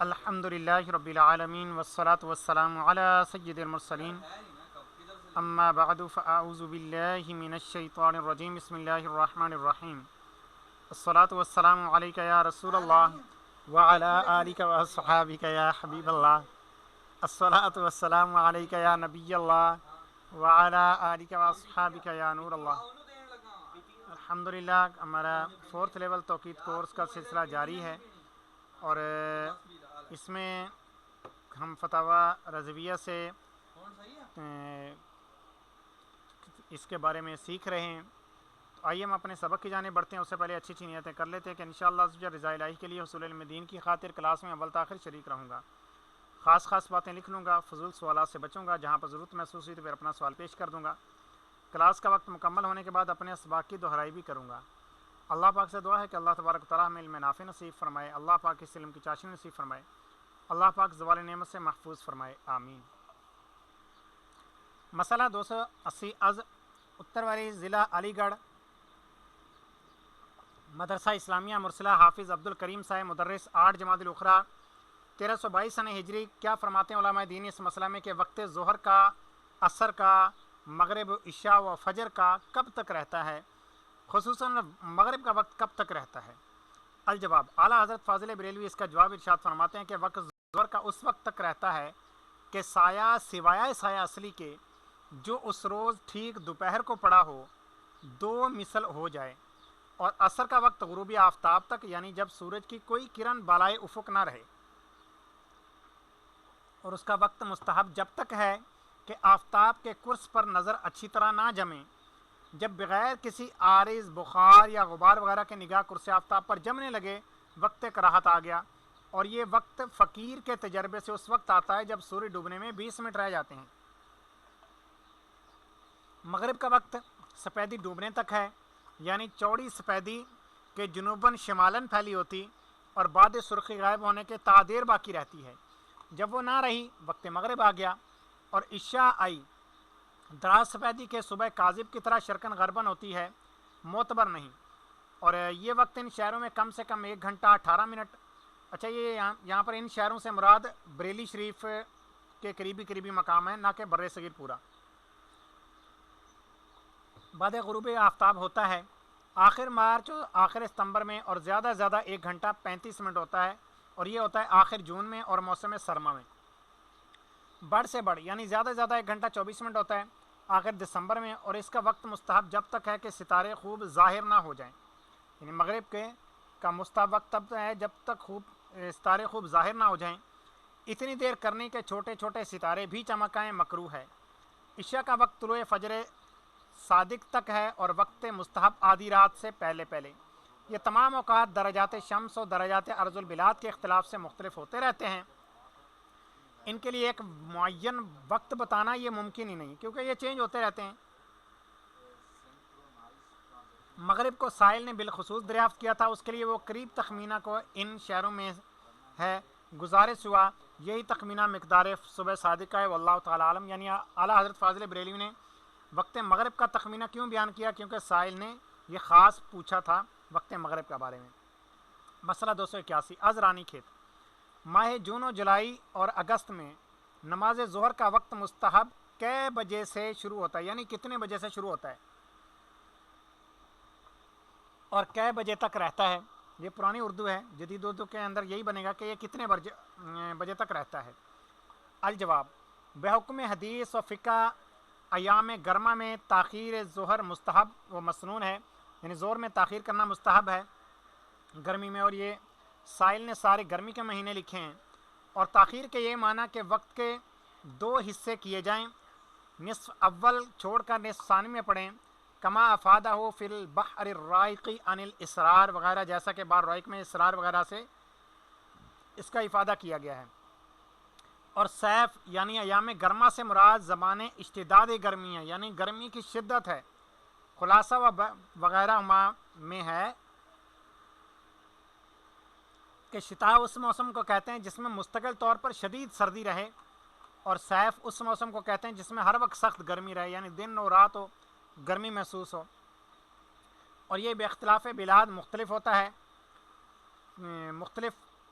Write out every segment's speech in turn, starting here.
الحمدللہ رب العالمین والصلاة والسلام علی سید المرسلین اما بعد فاعوذ باللہ من الشیطان الرجیم بسم اللہ الرحمن الرحیم الصلاة والسلام علیک یا رسول اللہ وعلی آلک واصحابک یا حبیب اللہ الصلاة والسلام علیک یا نبی اللہ وعلی آلک واصحابک یا نور اللہ۔ الحمدللہ ہمارا 4th لیول توقید کورس کا سلسلہ جاری ہے اور اس میں ہم فتاوی رضویہ سے اس کے بارے میں سیکھ رہے ہیں۔ تو آئیے ہم اپنے سبق کی جانب بڑھتے ہیں، اس سے پہلے اچھی اچھی نیتیں کر لیتے ہیں کہ انشاءاللہ رضا الہی کے لیے حصول علم دین کی خاطر کلاس میں اول تاخیر شریک رہوں گا، خاص باتیں لکھ لوں گا، فضول سوالات سے بچوں گا، جہاں پر ضرورت محسوس ہوئی تو پھر اپنا سوال پیش کر دوں گا۔ کلاس کا وقت مکمل ہونے کے بعد اپنے اسباق کی دہرائی بھی کروں گا۔ اللہ پاک سے دعا ہے کہ اللہ تبارک و تعالیٰ ہمیں علم نافع نصیب فرمائے، اللہ پاک اس علم کی چاشنی نصیب فرمائے، اللہ پاک زوال نعمت سے محفوظ فرمائے، آمین۔ مسئلہ 280 از اتر والی ضلع علی گڑھ مدرسہ اسلامیہ مرسلہ حافظ عبد الکریم صاحب مدرس 8 جمادی الاخری 1322 سنہ ہجری کیا فرماتے ہیں علماء دین اس مسئلہ میں کہ وقت ظہر کا، عصر کا، مغرب، عشاء و فجر کا کب تک رہتا ہے، خصوصاً مغرب کا وقت کب تک رہتا ہے؟ الجواب، اعلیٰ حضرت فاضل بریلوی اس کا جواب ارشاد فرماتے ہیں کہ وقت ظہر کا اس وقت تک رہتا ہے کہ سایہ سوائے سایہ اصلی کے جو اس روز ٹھیک دوپہر کو پڑا ہو 2 مثل ہو جائے، اور عصر کا وقت غروب آفتاب تک، یعنی جب سورج کی کوئی کرن بالائے افق نہ رہے، اور اس کا وقت مستحب جب تک ہے کہ آفتاب کے قرص پر نظر اچھی طرح نہ جمے، جب بغیر کسی عارض بخار یا غبار وغیرہ کے نگاہ قرص آفتاب پر جمنے لگے وقت کراہت آ گیا، اور یہ وقت فقیر کے تجربے سے اس وقت آتا ہے جب سورج ڈوبنے میں 20 منٹ رہ جاتے ہیں۔ مغرب کا وقت سفیدی ڈوبنے تک ہے، یعنی چوڑی سفیدی کے جنوباً شمالاً پھیلی ہوتی اور بعد سرخی غائب ہونے کے تا دیر باقی رہتی ہے، جب وہ نہ رہی وقت مغرب آ گیا، اور عشاء آئی دراز سفیدی کے صبح کاذب کی طرح شرکن غربن ہوتی ہے، معتبر نہیں، اور یہ وقت ان شہروں میں کم سے کم 1 گھنٹہ 18 منٹ۔ اچھا، یہ یہاں پر ان شہروں سے مراد بریلی شریف کے قریبی مقام ہے، نہ کہ بر صغیر پورا۔ بعد غروب آفتاب ہوتا ہے آخر مارچ اور آخر ستمبر میں، اور زیادہ 1 گھنٹہ 35 منٹ ہوتا ہے، اور یہ ہوتا ہے آخر جون میں اور موسم سرما میں۔ بڑھ سے بڑھ یعنی زیادہ 1 گھنٹہ 24 منٹ ہوتا ہے آخر دسمبر میں، اور اس کا وقت مستحب جب تک ہے کہ ستارے خوب ظاہر نہ ہو جائیں، یعنی مغرب کے کا مستحب وقت تب ہے جب تک ستارے خوب ظاہر نہ ہو جائیں، اتنی دیر کرنے کے چھوٹے چھوٹے ستارے بھی چمکائیں مکروہ ہے۔ عشاء کا وقت طلوع فجر صادق تک ہے، اور وقت مستحب آدھی رات سے پہلے۔ یہ تمام اوقات درجات شمس اور درجات ارض البلاد کے اختلاف سے مختلف ہوتے رہتے ہیں، ان کے لیے ایک معین وقت بتانا یہ ممکن ہی نہیں، کیونکہ یہ چینج ہوتے رہتے ہیں۔ مغرب کو سائل نے بالخصوص دریافت کیا تھا، اس کے لیے وہ قریب تخمینہ کو ان شہروں میں ہے، گزارش ہوا یہی تخمینہ مقدار صبح صادق کا ہے، واللہ تعالی عالم۔ یعنی اعلیٰ حضرت فاضل بریلوی نے وقت مغرب کا تخمینہ کیوں بیان کیا؟ کیونکہ سائل نے یہ خاص پوچھا تھا وقت مغرب کے بارے میں۔ مسئلہ 281 از رانی کھیت، ماہ جون و جولائی اور اگست میں نماز ظہر کا وقت مستحب کئے بجے سے شروع ہوتا ہے، یعنی کتنے بجے سے شروع ہوتا ہے اور کئے بجے تک رہتا ہے؟ یہ پرانی اردو ہے، جدید اردو کے اندر یہی بنے گا کہ یہ کتنے بجے تک رہتا ہے۔ الجواب، بحکم حدیث و فقہ ایام گرما میں تاخیر ظہر مستحب و مسنون ہے، یعنی ظہر میں تاخیر کرنا مستحب ہے گرمی میں، اور یہ سائل نے سارے گرمی کے مہینے لکھے ہیں۔ اور تاخیر کے یہ معنی کہ وقت کے 2 حصے کیے جائیں، نصف اول چھوڑ کر نصف ثانی میں پڑھیں، کما افادہ ہو فی البحر الرائقی عن الاسرار وغیرہ، جیسا کہ بحر رائق میں اسرار وغیرہ سے اس کا افادہ کیا گیا ہے۔ اور سیف یعنی ایام گرما سے مراد زمان اشتداد گرمی ہے، یعنی گرمی کی شدت ہے۔ خلاصہ وغیرہ میں ہے کہ شتاء اس موسم کو کہتے ہیں جس میں مستقل طور پر شدید سردی رہے، اور سیف اس موسم کو کہتے ہیں جس میں ہر وقت سخت گرمی رہے، یعنی دن اور رات ہو گرمی محسوس ہو، اور یہ باختلاف بلاد مختلف ہوتا ہے، مختلف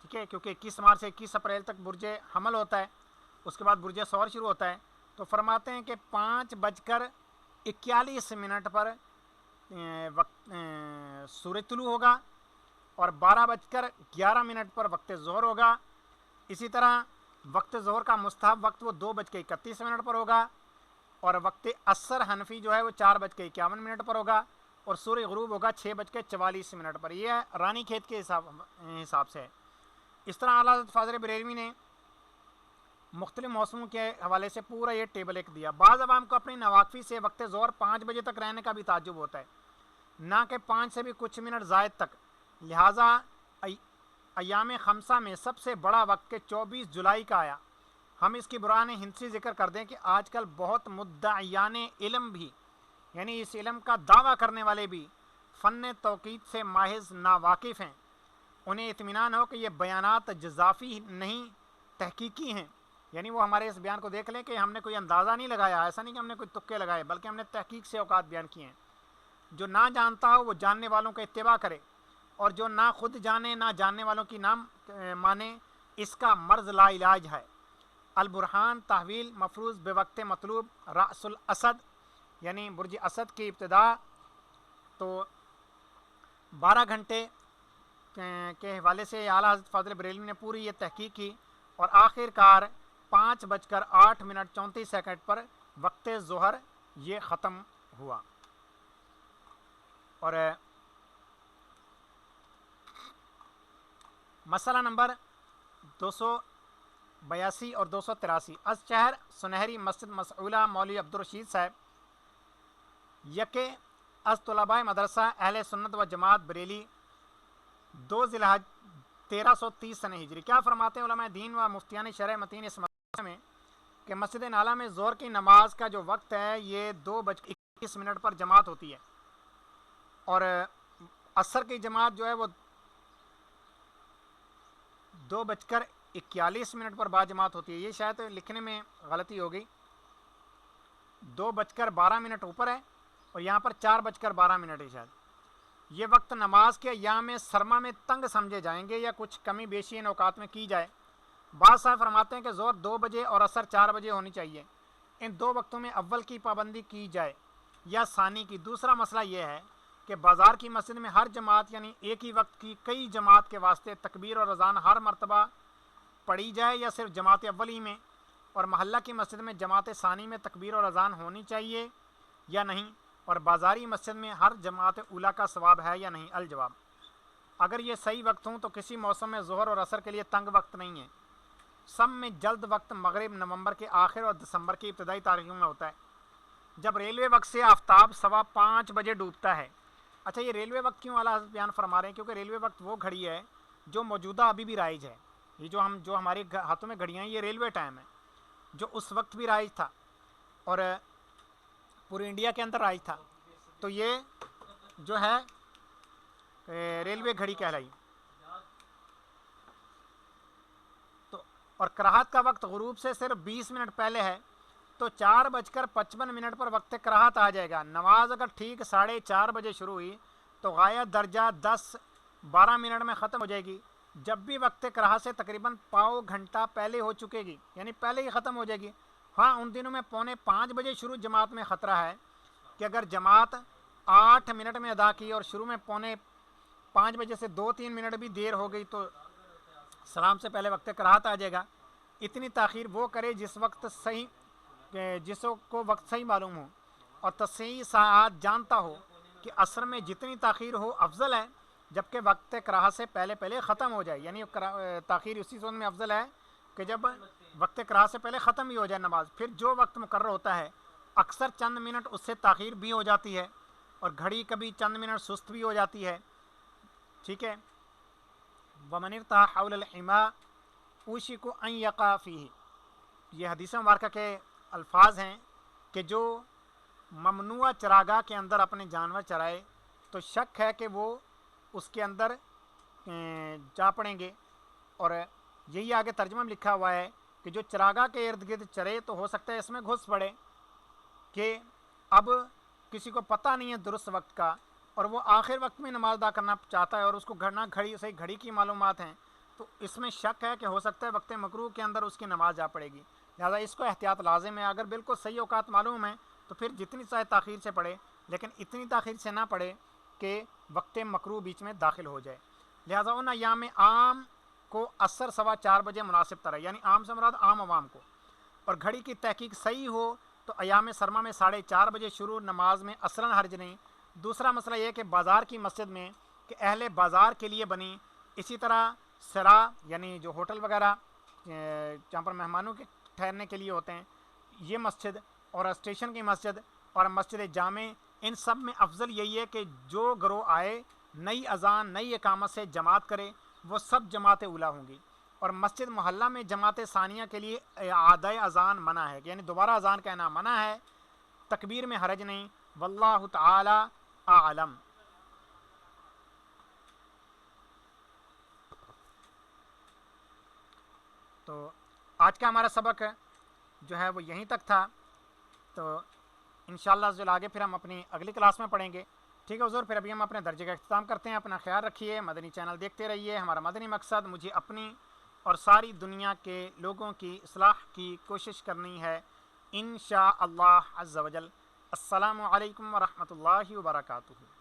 ٹھیک ہے، کیونکہ 21 مارچ سے 21 اپریل تک برج حمل ہوتا ہے، اس کے بعد برج ثور شروع ہوتا ہے. تو فرماتے ہیں کہ 5:41 پر وقت سورج طلوع ہوگا اور 12:11 پر وقت ظہر ہوگا. اسی طرح وقت ظہر کا مستحب وقت وہ 2:31 پر ہوگا اور وقت عصر حنفی جو ہے وہ 4:51 پر ہوگا اور سورج غروب ہوگا 6:44 پر. یہ ہے رانی کھیت کے حساب سے. اس طرح اعلیٰ حضرت فاضل بریلوی نے مختلف موسموں کے حوالے سے پورا یہ ٹیبل ایک دیا. بعض عوام کو اپنی نواقفی سے وقت ظہر 5 بجے تک رہنے کا بھی تعجب ہوتا ہے، نہ کہ 5 سے بھی کچھ منٹ زائد تک. لہٰذا ایام خمسہ میں سب سے بڑا وقت کے 24 جولائی کا آیا. ہم اس کی برہان ہندسی ذکر کر دیں کہ آج کل بہت مدعیان علم بھی، یعنی اس علم کا دعویٰ کرنے والے بھی فن توقیت سے محض ناواقف ہیں. انہیں اطمینان ہو کہ یہ بیانات جزافی نہیں تحقیقی ہیں، یعنی وہ ہمارے اس بیان کو دیکھ لیں کہ ہم نے کوئی اندازہ نہیں لگایا، ایسا نہیں کہ ہم نے کوئی تکے لگائے، بلکہ ہم نے تحقیق سے اوقات بیان کیے ہیں. جو نہ جانتا ہو وہ جاننے والوں کا اتباع کرے، اور جو نہ خود جانے نہ جاننے والوں کی نام مانے، اس کا مرض لا علاج ہے. البرہان تحویل مفروض بے وقت مطلوب رأس الاسد، یعنی برج اسد کی ابتدا تو 12 گھنٹے کے حوالے سے اعلیٰ حضرت فاضل بریلوی نے پوری یہ تحقیق کی اور آخر کار 5:08 پر وقت ظہر یہ ختم ہوا. اور مسئلہ نمبر 282 اور 283. از شہر سنہری مسجد مسعولہ مولوی عبدالرشید صاحب یکے از طلباء مدرسہ اہل سنت و جماعت بریلی 2 ذی الحج 1330 سنہ ہجری. کیا فرماتے ہیں علماء دین و مفتیان شرع متین اس مسئلے میں کہ مسجد نالہ میں ظہر کی نماز کا جو وقت ہے یہ 2:21 پر جماعت ہوتی ہے اور عصر کی جماعت جو ہے وہ 2:41 پر بعد جماعت ہوتی ہے. یہ شاید لکھنے میں غلطی ہو گئی، 2:12 اوپر ہے اور یہاں پر 4:12 ہے شاید. یہ وقت نماز کے ایام سرما میں تنگ سمجھے جائیں گے یا کچھ کمی بیشی ان اوقات میں کی جائے. بعض صاحب فرماتے ہیں کہ ظہر 2 بجے اور عصر 4 بجے ہونی چاہیے. ان 2 وقتوں میں اول کی پابندی کی جائے یا ثانی کی. دوسرا مسئلہ یہ ہے کہ بازار کی مسجد میں ہر جماعت یعنی ایک ہی وقت کی کئی جماعت کے واسطے تکبیر اور اذان ہر مرتبہ پڑھی جائے یا صرف جماعت اولی میں، اور محلہ کی مسجد میں جماعت ثانی میں تکبیر اور اذان ہونی چاہیے یا نہیں، اور بازاری مسجد میں ہر جماعت اولیٰ کا ثواب ہے یا نہیں. الجواب، اگر یہ صحیح وقت ہوں تو کسی موسم میں ظہر اور عصر کے لیے تنگ وقت نہیں ہے. سب میں جلد وقت مغرب نومبر کے آخر اور دسمبر کی ابتدائی تاریخوں میں ہوتا ہے جب ریلوے وقت سے آفتاب 5:15 بجے ڈوبتا ہے. اچھا، یہ ریلوے وقت کیوں اعلیٰ حضرت بیان فرما رہے ہیں؟ کیونکہ ریلوے وقت وہ گھڑی ہے جو موجودہ ابھی بھی رائج ہے. یہ جو ہمارے ہاتھوں میں گھڑیاں ہیں یہ ریلوے ٹائم ہے جو اس وقت بھی رائج تھا اور پورے انڈیا کے اندر رائج تھا. تو یہ جو ہے ریلوے گھڑی کہلائی. تو اور کراہت کا وقت غروب سے صرف 20 منٹ پہلے ہے تو 4:55 پر وقت کراہت آ جائے گا. نماز اگر ٹھیک 4:30 بجے شروع ہوئی تو غایت درجہ 10-12 منٹ میں ختم ہو جائے گی. جب بھی وقت کراہت سے تقریباً پاؤ گھنٹہ پہلے ہو چکے گی، یعنی پہلے ہی ختم ہو جائے گی. ہاں، ان دنوں میں 4:45 بجے شروع جماعت میں خطرہ ہے کہ اگر جماعت 8 منٹ میں ادا کی اور شروع میں 4:45 بجے سے 2-3 منٹ بھی دیر ہو گئی تو سلام سے پہلے وقت کراہت آ جائے گا. اتنی تاخیر وہ کرے جس کو وقت صحیح معلوم ہو اور تصحیح ساعات جانتا ہو کہ عصر میں جتنی تاخیر ہو افضل ہے، جبکہ وقت کراہت سے پہلے ختم ہو جائے. یعنی تاخیر اسی صورت میں افضل ہے کہ جب وقت کراہت سے پہلے ختم ہی ہو جائے نماز. پھر جو وقت مقرر ہوتا ہے اکثر چند منٹ اس سے تاخیر بھی ہو جاتی ہے اور گھڑی کبھی چند منٹ سست بھی ہو جاتی ہے. ٹھیک ہے. وَمَنِ ارْتَاحَ حَوْلَ الْحِمَا أُوشِكُ أَنْ يَقَعَ فِيهِ. یہ حدیث مبارکہ کے الفاظ ہیں کہ جو ممنوع چراگاہ کے اندر اپنے جانور چرائے تو شک ہے کہ وہ اس کے اندر جا پڑیں گے. اور یہی آگے ترجمہ میں لکھا ہوا ہے کہ جو چراگاہ کے ارد گرد چرے تو ہو سکتا ہے اس میں گھس پڑے کہ اب کسی کو پتہ نہیں ہے درست وقت کا اور وہ آخر وقت میں نماز ادا کرنا چاہتا ہے اور اس کو صحیح گھڑی کی معلومات ہیں تو اس میں شک ہے کہ ہو سکتا ہے وقت مکروہ کے اندر اس کی نماز جا پڑے گی، لہٰذا اس کو احتیاط لازم ہے۔ اگر بالکل صحیح اوقات معلوم ہے تو پھر جتنی چاہے تاخیر سے پڑھے، لیکن اتنی تاخیر سے نہ پڑھے کہ وقت مکروہ بیچ میں داخل ہو جائے۔ لہٰذا ان ایام عام کو عصر 4:15 بجے مناسب تر ہے، یعنی عام سے مراد عام عوام کو، اور گھڑی کی تحقیق صحیح ہو تو ایام سرما میں 4:30 بجے شروع نماز میں اصلاً حرج نہیں۔ دوسرا مسئلہ یہ کہ بازار کی مسجد میں کہ اہل بازار کے لیے بنی، اسی طرح سرا یعنی جو ہوٹل وغیرہ جہاں پر مہمانوں کے ٹھہرنے کے لیے ہوتے ہیں، یہ مسجد اور اسٹیشن کی مسجد اور مسجد جامع، ان سب میں افضل یہی ہے کہ جو گروہ آئے نئی اذان نئی اقامت سے جماعت کرے، وہ سب جماعت اولیٰ ہوں گی۔ اور مسجد محلہ میں جماعت ثانیہ کے لیے اعادہ اذان منع ہے، یعنی دوبارہ اذان کہنا منع ہے، تکبیر میں حرج نہیں، واللہ تعالی اعلم۔ تو آج کا ہمارا سبق جو ہے وہ یہیں تک تھا، تو انشاءاللہ جو آگے پھر ہم اپنی اگلی کلاس میں پڑھیں گے۔ ٹھیک ہے حضور، پھر ابھی ہم اپنے درجے کا اختتام کرتے ہیں۔ اپنا خیال رکھیے، مدنی چینل دیکھتے رہیے۔ ہمارا مدنی مقصد مجھے اپنی اور ساری دنیا کے لوگوں کی اصلاح کی کوشش کرنی ہے انشاءاللہ عز و جل۔ السلام علیکم ورحمۃ اللہ وبرکاتہ۔